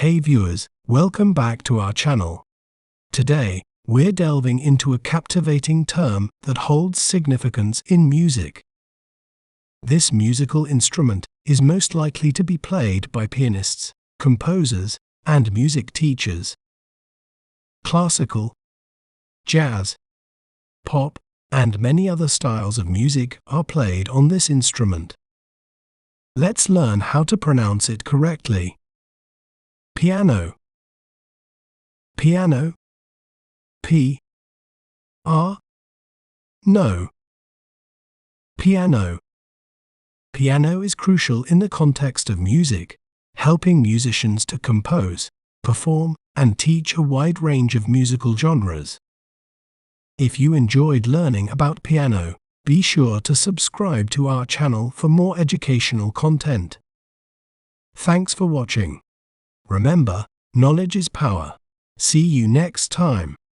Hey viewers, welcome back to our channel. Today, we're delving into a captivating term that holds significance in music. This musical instrument is most likely to be played by pianists, composers, and music teachers. Classical, jazz, pop, and many other styles of music are played on this instrument. Let's learn how to pronounce it correctly. Piano. Piano. P. R. No. Piano. Piano is crucial in the context of music, helping musicians to compose, perform, and teach a wide range of musical genres. If you enjoyed learning about piano, be sure to subscribe to our channel for more educational content. Thanks for watching. Remember, knowledge is power. See you next time.